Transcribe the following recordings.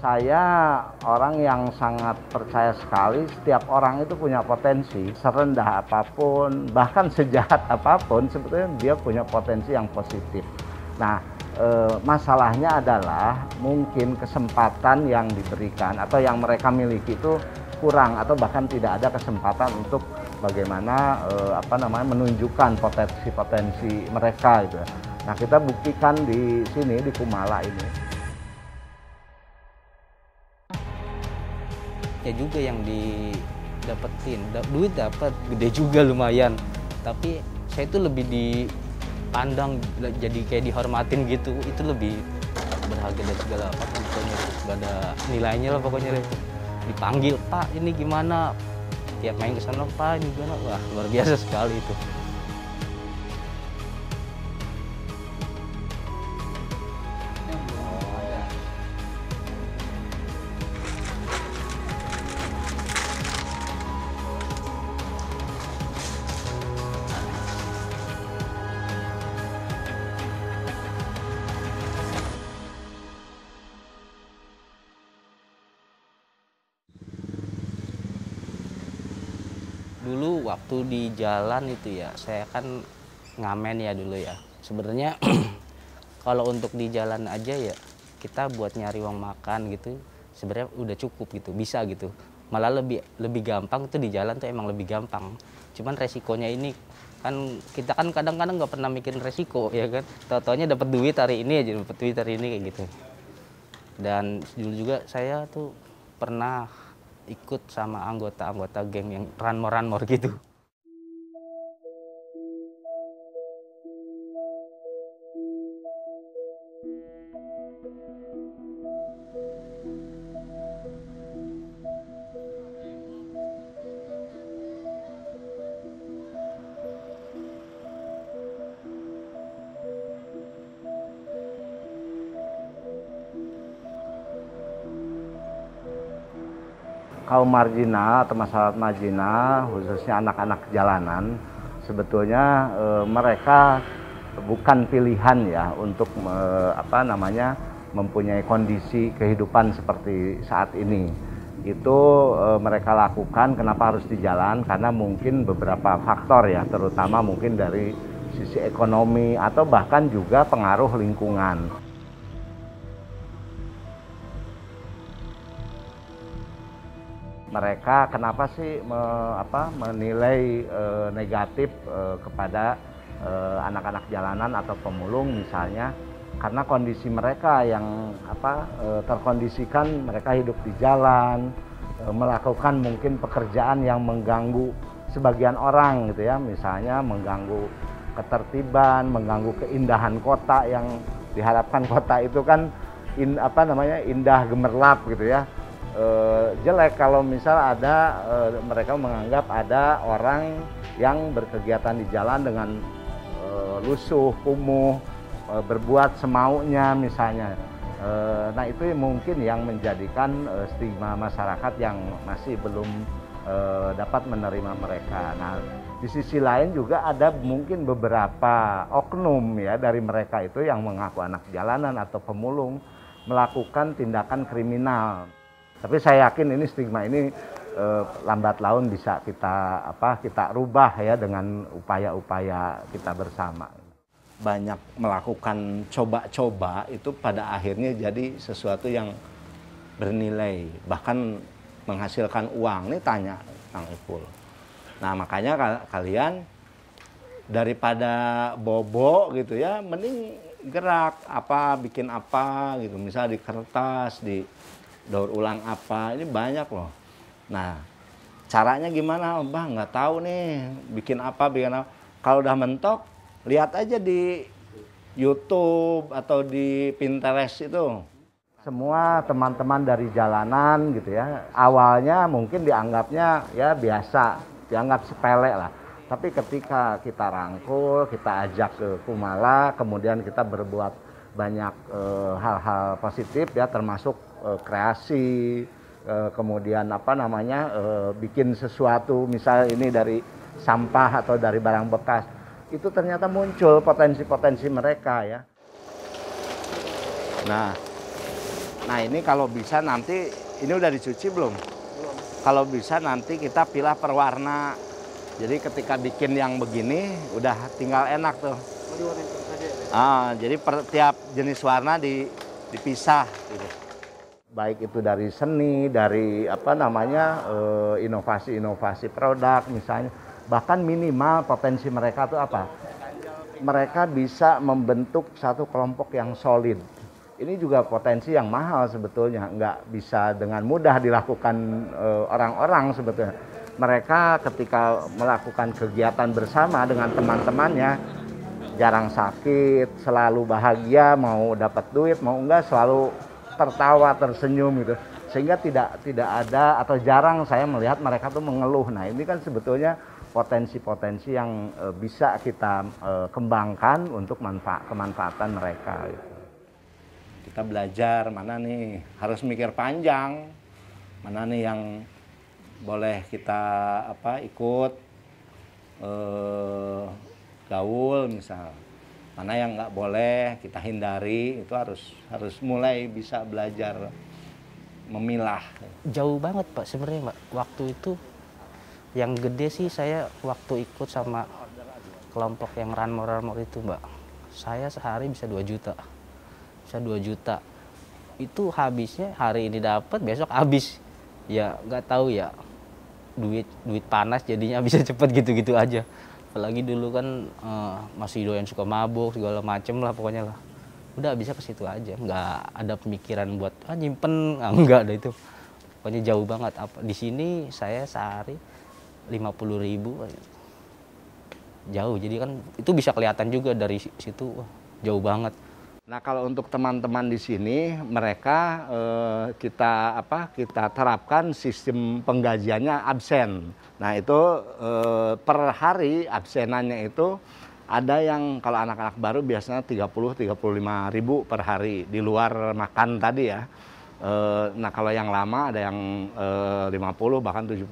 Saya orang yang sangat percaya sekali setiap orang itu punya potensi, serendah apapun, bahkan sejahat apapun, sebetulnya dia punya potensi yang positif. Nah, masalahnya adalah mungkin kesempatan yang diberikan atau yang mereka miliki itu kurang atau bahkan tidak ada kesempatan untuk bagaimana menunjukkan potensi-potensi mereka gitu. Nah, kita buktikan di sini di Kumala ini. Ya juga yang didapetin, duit dapat gede juga lumayan, tapi saya itu lebih dipandang jadi kayak dihormatin gitu, itu lebih berharga dari segala apa pokoknya, gak ada nilainya lah pokoknya. Dipanggil, Pak ini gimana, tiap main ke sana, Pak ini gimana, wah luar biasa sekali itu. Dulu waktu di jalan itu ya, saya kan ngamen ya dulu ya. Sebenarnya kalau untuk di jalan aja ya, kita buat nyari uang makan gitu, sebenarnya udah cukup gitu, bisa gitu. Malah lebih gampang tuh di jalan tuh emang lebih gampang. Cuman resikonya ini kan kita kan kadang-kadang nggak pernah mikirin resiko ya kan. Tau-taunya dapat duit hari ini aja, dapat duit hari ini kayak gitu. Dan dulu juga saya tuh pernah ikut sama anggota-anggota geng yang ranmor gitu. Kaum marginal atau masyarakat marginal, khususnya anak-anak jalanan, sebetulnya mereka bukan pilihan ya untuk mempunyai kondisi kehidupan seperti saat ini. Itu mereka lakukan, kenapa harus di jalan? Karena mungkin beberapa faktor ya, terutama mungkin dari sisi ekonomi atau bahkan juga pengaruh lingkungan. Mereka kenapa sih menilai negatif kepada anak-anak jalanan atau pemulung misalnya, karena kondisi mereka yang terkondisikan, mereka hidup di jalan, melakukan mungkin pekerjaan yang mengganggu sebagian orang gitu ya, misalnya mengganggu ketertiban, mengganggu keindahan kota yang diharapkan kota itu kan indah gemerlap gitu ya. Jelek kalau misal ada mereka menganggap ada orang yang berkegiatan di jalan dengan lusuh, kumuh, berbuat semaunya misalnya. Nah itu mungkin yang menjadikan stigma masyarakat yang masih belum dapat menerima mereka. Nah di sisi lain juga ada mungkin beberapa oknum ya dari mereka itu yang mengaku anak jalanan atau pemulung melakukan tindakan kriminal. Tapi saya yakin ini stigma ini lambat laun bisa kita rubah ya dengan upaya-upaya kita bersama. Banyak melakukan coba-coba itu pada akhirnya jadi sesuatu yang bernilai, bahkan menghasilkan uang. Ini tanya Kang Ipul. Nah makanya kalian daripada bobo gitu ya, mending gerak bikin apa gitu, misalnya di kertas, di daur ulang apa, ini banyak loh. Nah caranya gimana Bang, nggak tahu nih bikin apa. Kalau udah mentok lihat aja di YouTube atau di Pinterest itu. Semua teman-teman dari jalanan gitu ya, awalnya mungkin dianggapnya ya biasa, dianggap sepele lah. Tapi ketika kita rangkul, kita ajak ke Kumala, kemudian kita berbuat banyak hal-hal positif ya, termasuk kreasi, kemudian bikin sesuatu, misalnya ini dari sampah atau dari barang bekas, itu ternyata muncul potensi-potensi mereka ya. Nah Nah ini kalau bisa nanti, ini udah dicuci belum? Belum. Kalau bisa nanti kita pilih per warna. Jadi ketika bikin yang begini udah tinggal enak tuh. Oh, diwarnain terus aja ya? Jadi per tiap jenis warna dipisah gitu. Baik itu dari seni, dari apa namanya inovasi-inovasi produk misalnya. Bahkan minimal potensi mereka tuh apa? Mereka bisa membentuk satu kelompok yang solid. Ini juga potensi yang mahal sebetulnya, nggak bisa dengan mudah dilakukan orang-orang sebetulnya. Mereka ketika melakukan kegiatan bersama dengan teman-temannya, jarang sakit, selalu bahagia, mau dapat duit, mau enggak, selalu tertawa, tersenyum gitu. Sehingga tidak ada atau jarang saya melihat mereka tuh mengeluh. Nah ini kan sebetulnya potensi-potensi yang bisa kita kembangkan untuk kemanfaatan mereka. Gitu. Kita belajar mana nih harus mikir panjang, mana nih yang boleh kita ikut gaul misal, mana yang nggak boleh kita hindari. Itu harus mulai bisa belajar memilah. Jauh banget Pak sebenarnya Mbak. Waktu itu yang gede sih saya waktu ikut sama kelompok yang ranmor itu Mbak. Saya sehari bisa 2 juta. Bisa 2 juta. Itu habisnya hari ini dapat, besok habis. Ya nggak tahu ya. Duit panas jadinya bisa cepet gitu-gitu aja. Apalagi dulu kan masih doyan suka mabuk segala macem lah pokoknya lah. Udah bisa ke situ aja, nggak ada pemikiran buat nyimpen, nggak ada itu. Pokoknya jauh banget. Di sini saya sehari 50.000 jauh, jadi kan itu bisa kelihatan juga dari situ. Wah, jauh banget. Nah kalau untuk teman-teman di sini mereka kita terapkan sistem penggajiannya absen. Nah itu per hari absenannya itu ada yang kalau anak-anak baru biasanya 30-35 ribu per hari di luar makan tadi ya. Nah kalau yang lama ada yang 50 bahkan 75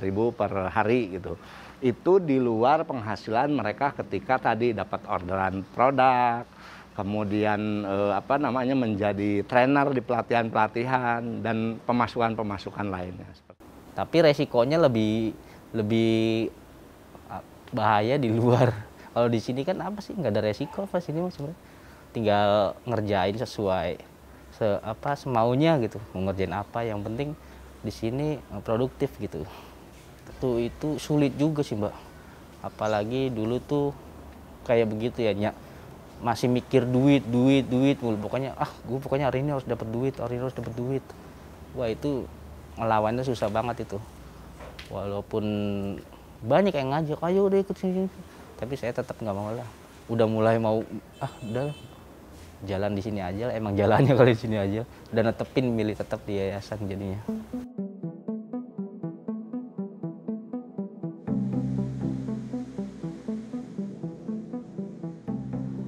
ribu per hari gitu. Itu di luar penghasilan mereka ketika tadi dapat orderan produk, kemudian menjadi trainer di pelatihan-pelatihan dan pemasukan-pemasukan lainnya. Tapi resikonya lebih bahaya di luar. Kalau di sini kan apa sih, nggak ada resiko apa sini mas sebenarnya. Tinggal ngerjain sesuai semaunya gitu. Mau ngerjain apa, yang penting di sini produktif gitu. Itu sulit juga sih Mbak. Apalagi dulu tuh kayak begitu ya, masih mikir duit mulu. Pokoknya pokoknya hari ini harus dapat duit, Wah itu ngelawannya susah banget itu. Walaupun banyak yang ngajak, ayo udah ikut sini. Tapi saya tetap nggak mau lah. Udah mulai mau, udah jalan di sini aja, emang jalannya kali di sini aja. Dan milih tetap di yayasan jadinya.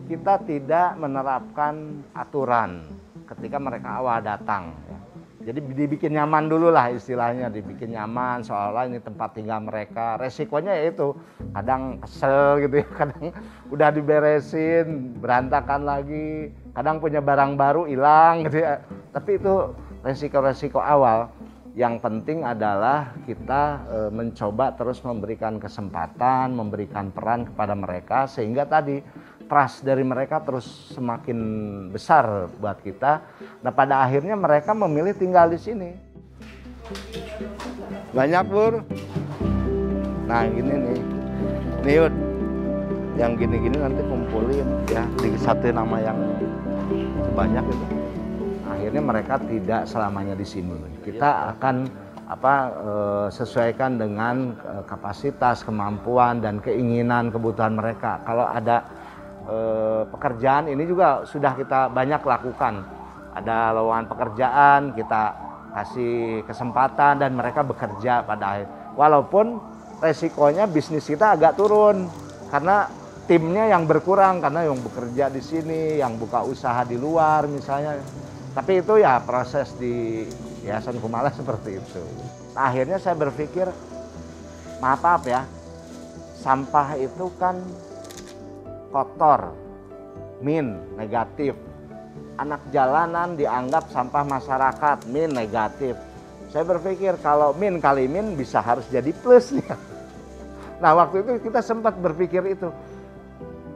Kita tidak menerapkan aturan ketika mereka awal datang. Ya. Jadi dibikin nyaman dulu lah istilahnya, dibikin nyaman seolah-olah ini tempat tinggal mereka. Resikonya yaitu kadang kesel gitu ya, kadang udah diberesin, berantakan lagi, kadang punya barang baru hilang gitu ya. Tapi itu resiko-resiko awal. Yang penting adalah kita mencoba terus memberikan kesempatan, memberikan peran kepada mereka sehingga tadi trust dari mereka terus semakin besar buat kita. Nah pada akhirnya mereka memilih tinggal di sini. Banyak Bur. Nah gini nih, Yud, yang gini-gini nanti kumpulin ya, disatuin nama yang banyak itu. Akhirnya mereka tidak selamanya di sini. Kita akan sesuaikan dengan kapasitas, kemampuan dan keinginan, kebutuhan mereka. Kalau ada pekerjaan ini juga sudah kita banyak lakukan. Ada lowongan pekerjaan, kita kasih kesempatan dan mereka bekerja pada akhir. Walaupun resikonya bisnis kita agak turun karena timnya yang berkurang, karena yang bekerja di sini, yang buka usaha di luar misalnya. Tapi itu ya proses di Yayasan Kumala seperti itu. Akhirnya saya berpikir, maaf ya, sampah itu kan kotor, negatif. anak jalanan dianggap sampah masyarakat, min negatif. Saya berpikir kalau min kali min bisa harus jadi plus nih. Nah waktu itu kita sempat berpikir itu,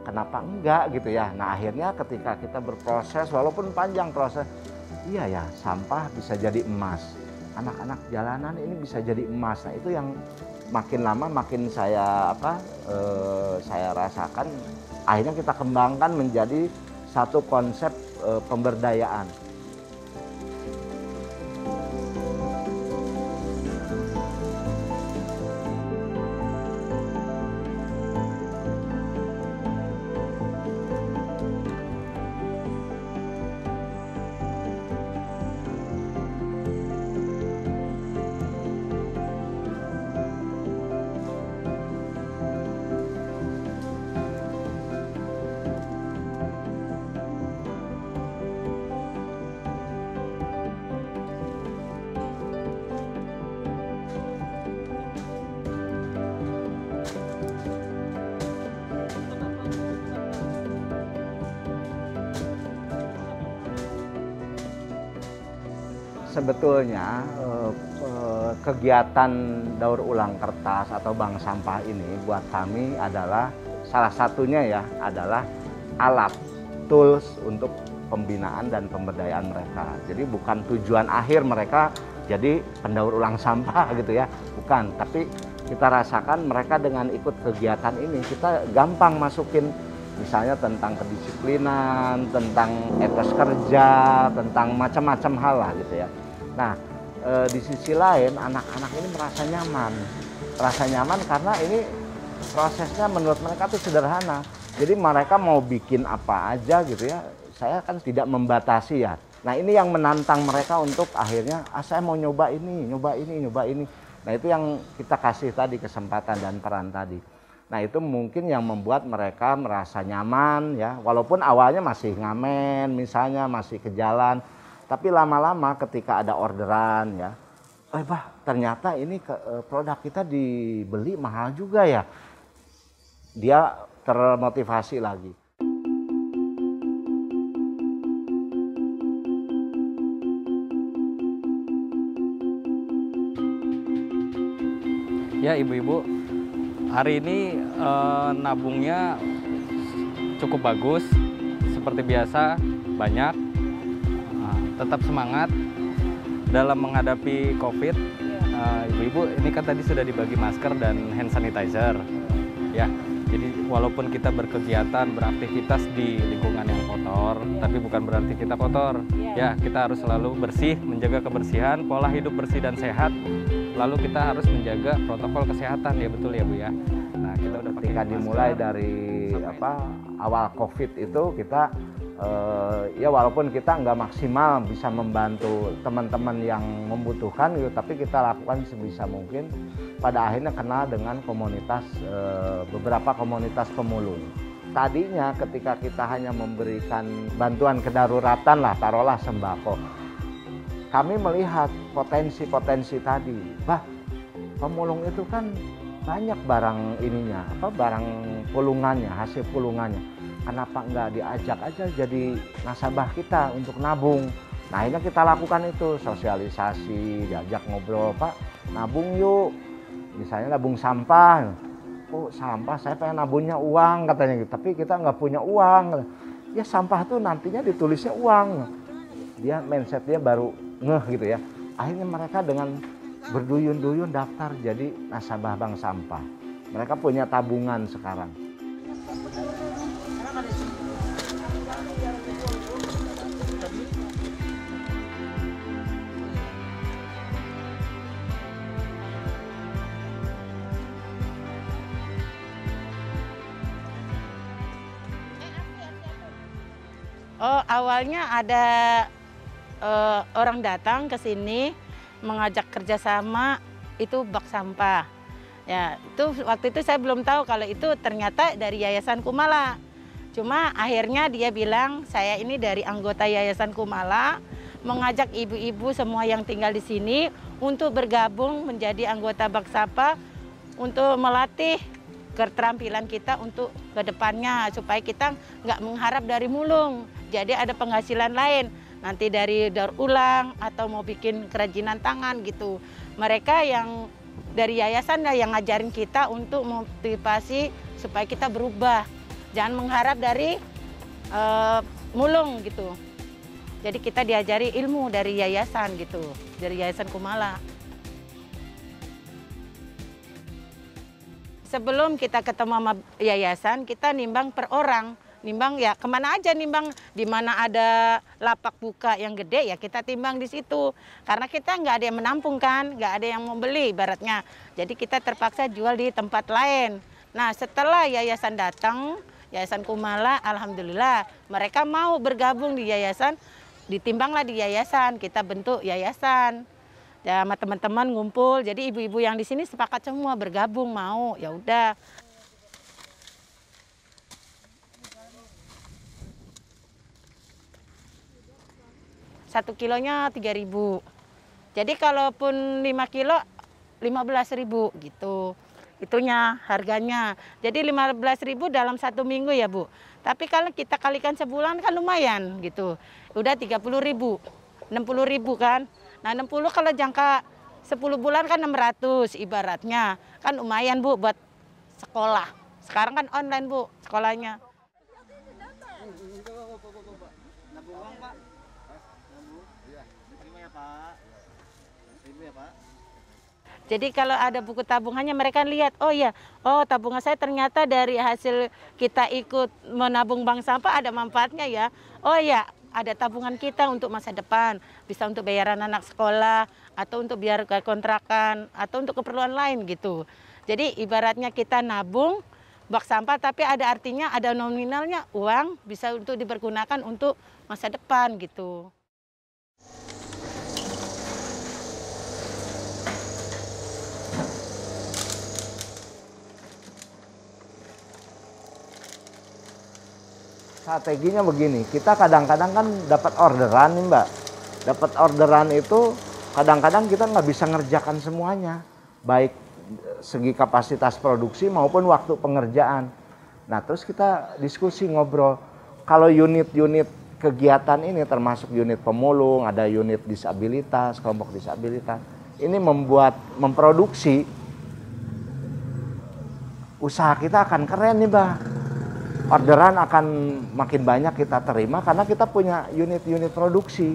kenapa enggak gitu ya. Nah akhirnya ketika kita berproses, walaupun panjang proses, iya ya sampah bisa jadi emas. Anak-anak jalanan ini bisa jadi emas. Nah itu yang makin lama makin saya saya rasakan. Akhirnya kita kembangkan menjadi satu konsep pemberdayaan. Sebetulnya kegiatan daur ulang kertas atau bank sampah ini buat kami adalah salah satunya ya adalah alat, tools untuk pembinaan dan pemberdayaan mereka. Jadi bukan tujuan akhir mereka jadi pendaur ulang sampah gitu ya, bukan. Tapi kita rasakan mereka dengan ikut kegiatan ini kita gampang masukin misalnya tentang kedisiplinan, tentang etos kerja, tentang macam-macam hal lah gitu ya. Nah, di sisi lain anak-anak ini merasa nyaman karena ini prosesnya menurut mereka tuh sederhana. Jadi mereka mau bikin apa aja gitu ya, saya kan tidak membatasi ya. Nah ini yang menantang mereka untuk akhirnya, saya mau nyoba ini. Nah itu yang kita kasih tadi kesempatan dan peran tadi. Nah itu mungkin yang membuat mereka merasa nyaman ya, walaupun awalnya masih ngamen misalnya, masih ke jalan. Tapi lama-lama ketika ada orderan ya, ternyata ini produk kita dibeli mahal juga ya. Dia termotivasi lagi. Ya ibu-ibu, hari ini nabungnya cukup bagus, seperti biasa banyak. Tetap semangat dalam menghadapi COVID. Ibu-ibu, ini kan tadi sudah dibagi masker dan hand sanitizer. Ya, jadi walaupun kita berkegiatan, beraktivitas di lingkungan yang kotor, tapi bukan berarti kita kotor. Ya, kita harus selalu bersih, menjaga kebersihan, pola hidup bersih dan sehat. Lalu kita harus menjaga protokol kesehatan, ya betul ya Bu ya. Nah, kita udah ketika dimulai dari awal COVID itu kita ya walaupun kita nggak maksimal bisa membantu teman-teman yang membutuhkan gitu, tapi kita lakukan sebisa mungkin. Pada akhirnya kenal dengan komunitas, beberapa komunitas pemulung. Tadinya ketika kita hanya memberikan bantuan kedaruratan lah, taruhlah sembako, kami melihat potensi-potensi tadi. Pemulung itu kan banyak barang ininya, barang pulungannya, hasil pulungannya. Kenapa nggak diajak aja jadi nasabah kita untuk nabung? Nah ini kita lakukan itu, sosialisasi, diajak ngobrol, Pak nabung yuk. Misalnya nabung sampah. Oh sampah, saya pengen nabungnya uang katanya gitu. Tapi kita nggak punya uang. Ya sampah tuh nantinya ditulisnya uang. Dia mindset dia baru ngeh gitu ya. Akhirnya mereka dengan berduyun-duyun daftar jadi nasabah bank sampah. Mereka punya tabungan sekarang. Oh, awalnya ada orang datang ke sini mengajak kerjasama itu bak sampah. Ya, itu waktu itu saya belum tahu kalau itu ternyata dari Yayasan Kumala. Cuma akhirnya dia bilang saya ini dari anggota Yayasan Kumala mengajak ibu-ibu semua yang tinggal di sini untuk bergabung menjadi anggota bak sampah untuk melatih keterampilan kita untuk ke depannya supaya kita nggak mengharap dari mulung. Jadi ada penghasilan lain, nanti dari daur ulang atau mau bikin kerajinan tangan gitu. Mereka yang dari yayasan yang ngajarin kita untuk motivasi supaya kita berubah. Jangan mengharap dari mulung gitu. Jadi kita diajari ilmu dari yayasan gitu, dari Yayasan Kumala. Sebelum kita ketemu sama yayasan, kita nimbang per orang. Nimbang ya kemana aja nimbang, di mana ada lapak buka yang gede ya kita timbang di situ. Karena kita nggak ada yang menampung kan, nggak ada yang mau beli ibaratnya. Jadi kita terpaksa jual di tempat lain. Nah setelah yayasan datang, Yayasan Kumala, alhamdulillah mereka mau bergabung di yayasan, ditimbanglah di yayasan, kita bentuk yayasan. Ya sama teman-teman ngumpul, jadi ibu-ibu yang di sini sepakat semua bergabung mau, ya udah. Satu kilonya 3.000. Jadi kalaupun 5 kilo 15.000 gitu. Itunya harganya. Jadi 15.000 dalam 1 minggu ya Bu. Tapi kalau kita kalikan sebulan kan lumayan gitu. Udah 30.000, 60.000 kan. Nah 60 kalau jangka 10 bulan kan 600 ibaratnya. Kan lumayan Bu buat sekolah. Sekarang kan online Bu sekolahnya. Jadi kalau ada buku tabungannya mereka lihat, oh ya, oh tabungan saya ternyata dari hasil kita ikut menabung bank sampah ada manfaatnya ya. Oh ya, ada tabungan kita untuk masa depan, bisa untuk bayaran anak sekolah, atau untuk biar kontrakan, atau untuk keperluan lain gitu. Jadi ibaratnya kita nabung bak sampah, tapi ada artinya, ada nominalnya, uang bisa untuk dipergunakan untuk masa depan gitu. Strateginya begini, kita kadang-kadang kan dapat orderan nih Mbak. Dapat orderan itu kadang-kadang kita nggak bisa ngerjakan semuanya. Baik segi kapasitas produksi maupun waktu pengerjaan. Nah terus kita diskusi ngobrol. Kalau unit-unit kegiatan ini termasuk unit pemulung, ada unit disabilitas, kelompok disabilitas. Ini memproduksi, usaha kita akan keren nih Mbak. Orderan akan makin banyak kita terima karena kita punya unit-unit produksi.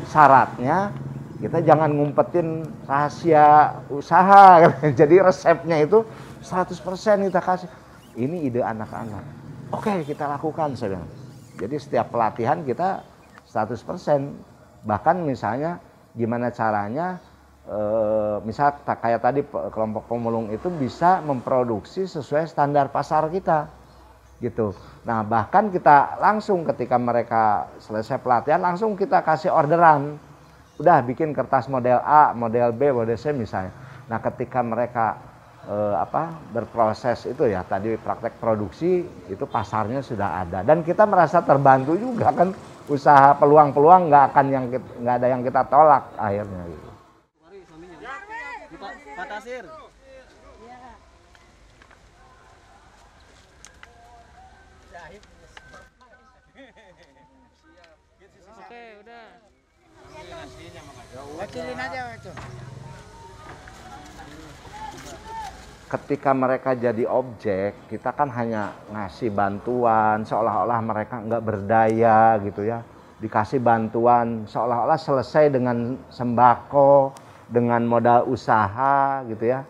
Syaratnya kita jangan ngumpetin rahasia usaha. Jadi resepnya itu 100% kita kasih. Ini ide anak-anak. Oke, kita lakukan saya bilang. Jadi setiap pelatihan kita 100%. Bahkan misalnya gimana caranya misal kayak tadi kelompok pemulung itu bisa memproduksi sesuai standar pasar kita. Gitu. Nah bahkan kita langsung ketika mereka selesai pelatihan langsung kita kasih orderan, udah bikin kertas model A, model B, model C misalnya. Nah ketika mereka berproses itu ya tadi praktek produksi itu pasarnya sudah ada dan kita merasa terbantu juga kan, usaha peluang-peluang nggak ada yang kita tolak akhirnya gitu. Pak Tasir. Oke, udah. Wakilin aja itu. Ketika mereka jadi objek, kita kan hanya ngasih bantuan, seolah-olah mereka nggak berdaya gitu ya. Dikasih bantuan, seolah-olah selesai dengan sembako, dengan modal usaha gitu ya.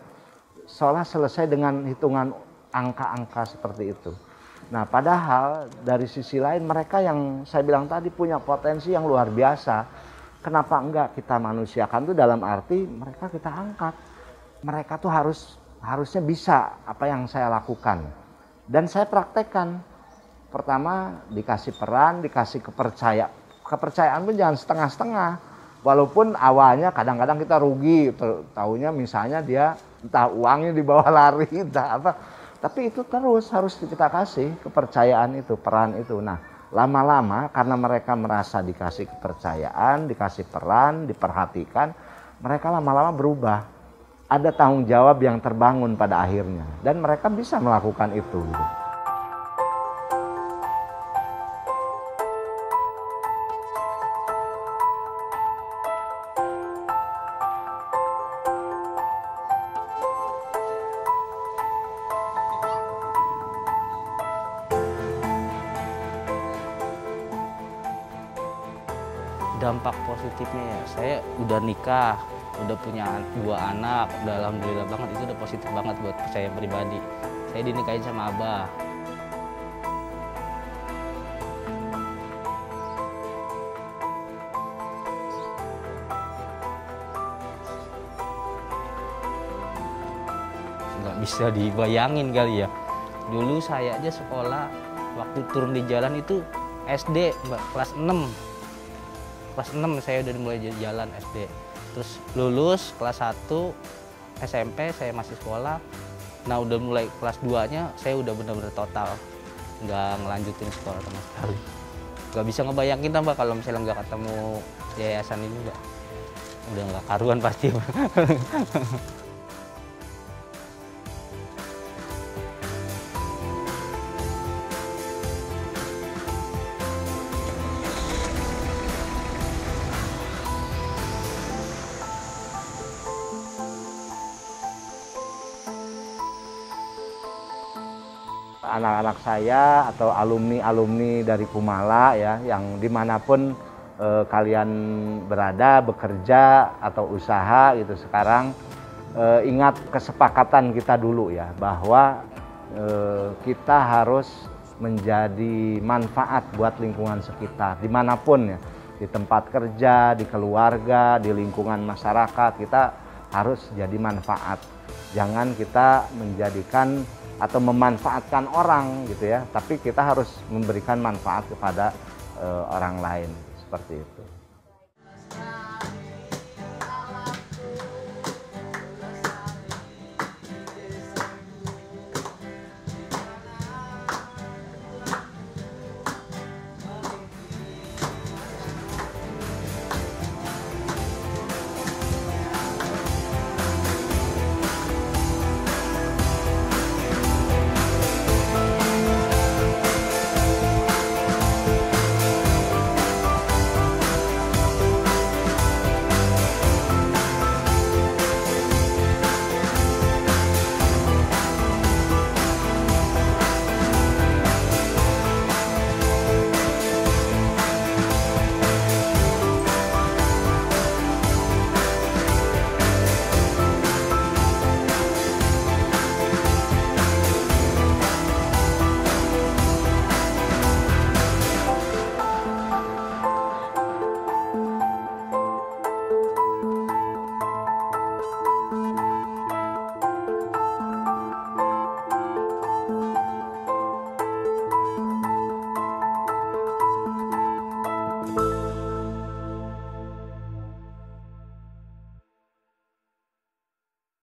Seolah selesai dengan hitungan angka-angka seperti itu. Nah padahal dari sisi lain mereka yang saya bilang tadi punya potensi yang luar biasa. Kenapa enggak kita manusiakan tuh dalam arti mereka kita angkat. Mereka tuh harusnya bisa apa yang saya lakukan. Dan saya praktekkan. Pertama dikasih peran, dikasih kepercayaan. Kepercayaan pun jangan setengah-setengah. Walaupun awalnya kadang-kadang kita rugi. Taunya misalnya dia entah uangnya dibawa lari, entah apa. Tapi itu terus harus kita kasih kepercayaan itu, peran itu. Nah, lama-lama karena mereka merasa dikasih kepercayaan, dikasih peran, diperhatikan, mereka lama-lama berubah. ada tanggung jawab yang terbangun pada akhirnya dan mereka bisa melakukan itu. Dampak positifnya ya, saya udah nikah, udah punya 2 anak, udah alhamdulillah banget, itu udah positif banget buat saya pribadi. Saya dinikahin sama abah. Nggak bisa dibayangin kali ya. Dulu saya aja sekolah, waktu turun di jalan itu SD, Mbak, kelas 6. Kelas 6 saya udah mulai jalan SD. Terus lulus kelas 1 SMP saya masih sekolah. Nah udah mulai kelas 2-nya saya udah benar-benar total nggak ngelanjutin sekolah sama sekali. Nggak bisa ngebayangin Mbak kalau misalnya nggak ketemu yayasan ini Mbak. Udah nggak karuan pasti Mbak. Anak-anak saya atau alumni-alumni dari Kumala ya, yang dimanapun kalian berada, bekerja atau usaha gitu sekarang, ingat kesepakatan kita dulu ya, bahwa kita harus menjadi manfaat buat lingkungan sekitar, dimanapun ya, di tempat kerja, di keluarga, di lingkungan masyarakat, kita harus jadi manfaat. Jangan kita menjadikan atau memanfaatkan orang gitu ya, tapi kita harus memberikan manfaat kepada orang lain seperti itu.